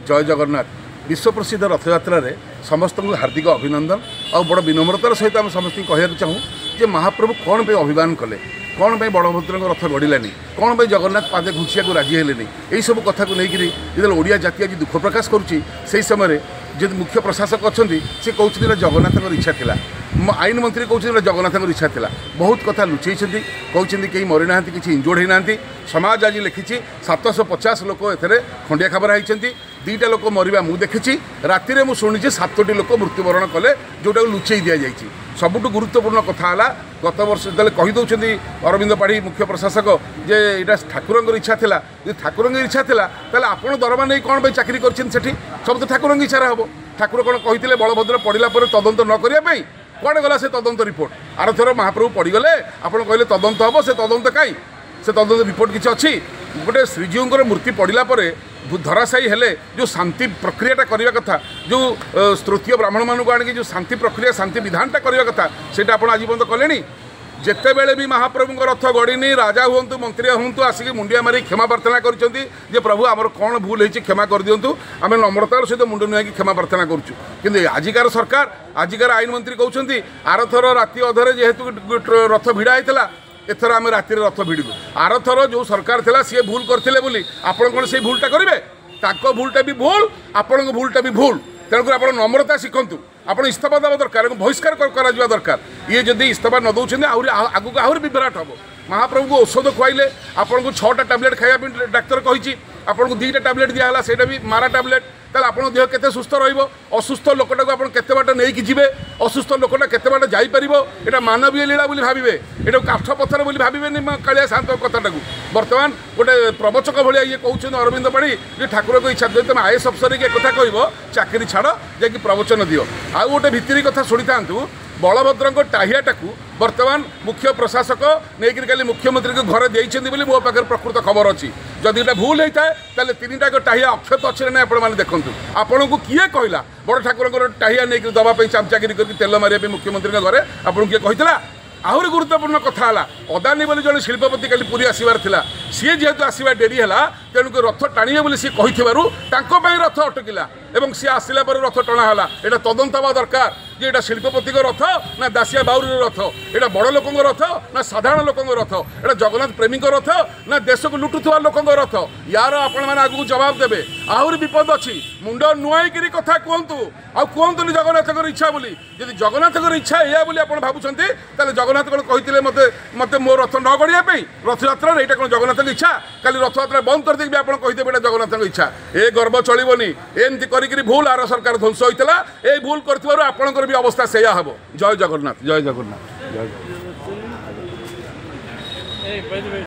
जय जगन्नाथ विश्व प्रसिद्ध रथयात्रा समस्त को हार्दिक अभिनंदन आ बड़ विनम्रतार सहित आम समस्त कह चाहूँ जे महाप्रभु कौन पे अभिमान कले कौन पे बड़भद्र रथ गड़ानी कौन पे जगन्नाथ पादे घुंचिया को राजी हेलेनी यही सब कथा को लेकिन जो ओडिया जाति आज दुख प्रकाश करुच्ची से समय जो मुख्य प्रशासक अच्छा सी कहते जगन्नाथ इच्छा था आईन मंत्री कहते जगन्नाथ इच्छा था बहुत कथा लुचई कहते कहीं मरीना किसी इंजोर्ड होना समाज आज लिखी 750 लोक ए खंडिया खबर होती 2टा लोक मरवा मुझे देखी राति में शुणी 7टी लोक मृत्युवरण कले जोटा लुचई दि जाए सबुठ गुरुत्वपूर्ण कथा है गत वर्ष जो कहीदे अरविंद पाढ़ी मुख्य प्रशासक जे यहाँ ठाकुर इच्छा था जो ठाकुर इच्छा था आप दरमा नहीं कौन चाकरी कर सब तो ठाकुर इच्छा हम ठाकुर कौन कहते बलभद्र पड़ा पर तदंत न करने कौन गला से तदंत रिपोर्ट आर थर महाप्रभु पड़गले आप कहले तदंत हम से तदंत कहीं से तदंत रिपोर्ट किसी अच्छी गोटे श्रीजीवर मूर्ति पड़ा पर धराशायी हेले जो शांति प्रक्रियाटा करने कथा जो तृतीय ब्राह्मण मानक आनिक जो शांति प्रक्रिया शांति विधानटा करने कथा से आज पर्यंत कले जिते बेले भी महाप्रभु रथ गड़नी राजा हूँ मंत्री हूँ आसिक मुंडिया मारी क्षमा प्रार्थना कर प्रभु आमर कौन भूल होती क्षमा कर दिंतु आम नम्रतार सहित मुंड नुआई क्षमा प्रार्थना करूँ आजिकार सरकार आजिकार आईन मंत्री कहते आर थर राति अधरे जेहेतु रथ भिड़ा होता एथर आम राति रथ भिड़ू आर थर जो सरकार था सी भूल करते बोली आपण कौन से भूलटा करेंगे ताको भूलटा भी भूल आपण भूलटा भी भूल तेणुकर आप नम्रता शिखु आप इस्तीफा देवा दरकार बहिष्कार करा दरकार ये जदि इस्तीफा न दौरान आगू आहरी भी विराट हम महाप्रभु को औषध खुआइले आपन को 6टा टैबलेट खाया डाक्तर कही आपन को 2टा टैबलेट दिहला से भी मारा टैबलेट ताले आपन देह केते सुस्थ रहिबो असुस्थ लोकटा को आपन केते बाट नेकी जिवे असुस्थ लोकटा केते बाट जाई परिबो एटा मानवीय लीला बोली भाबिबे एटा काठ पत्थर बोली भाबिबेनी कालिया शांत कथाटा को वर्तमान गोटे प्रवचक भाया ये कहते अरविंद पाढ़ी जे ठाकुर को इच्छा तुम आईएएस अफसर के कथा कह चाकरी छाड़ जाकि प्रवचन दियो आउ गोटे भितरी कथा शुणी था बलभद्र टाहियाटा वर्तमान मुख्य प्रशासक नहीं कल मुख्यमंत्री को घर देते मो पाखे प्रकृत खबर अच्छी जदि ये भूल होता है 3टा टाहिया अक्षत अच्छे ना आप देखूँ आपन को किए कहला बड़ ठाकुर टाहिया नहीं दवाई चामचाकरी कर तेल मारे मुख्यमंत्री घर आपन किए कहला आहरी गुरुत्वपूर्ण कथा है अदानी बोली जड़े शिल्पपति कल पुरी आसबार था सी जेहेतु आसवा डेरी है तेणुक रथ टाणिए बोली सी कही रथ अटकिला एवं सी आसला पर रथ टणाला यहाँ तदंत हवा दरकार जे एटा शिल्पपति रथ ना दासिया बाउरी रथ एटा बड़ लोक रथ ना साधारण लोक रथ एटा जगन्नाथ प्रेमी रथ ना देश को लुटुवा लोक रथ यार आपण मैंने आगू जवाब देवे आहरी विपद अच्छी मुंड नुआईकरी कथा कहतु आहतुनि जगन्नाथ इच्छा बोली जब जगन्नाथ इच्छा या बोली आप भावुंट जगन्नाथ कौन कहते मत मत मो रथ न गढ़िया रथयात्रा यहाँ कौन जगन्नाथ इच्छा कल रथयात्रा बंद कर देवी आप कहीदेवे जगन्नाथ इच्छा ए गर्व चलनी एमती करी भूल आर सरकार ध्वंस होता ये भूल कर आपणकर भी अवस्था से हम जय जगन्नाथ जय जगन्नाथ जय जगन्नाथ।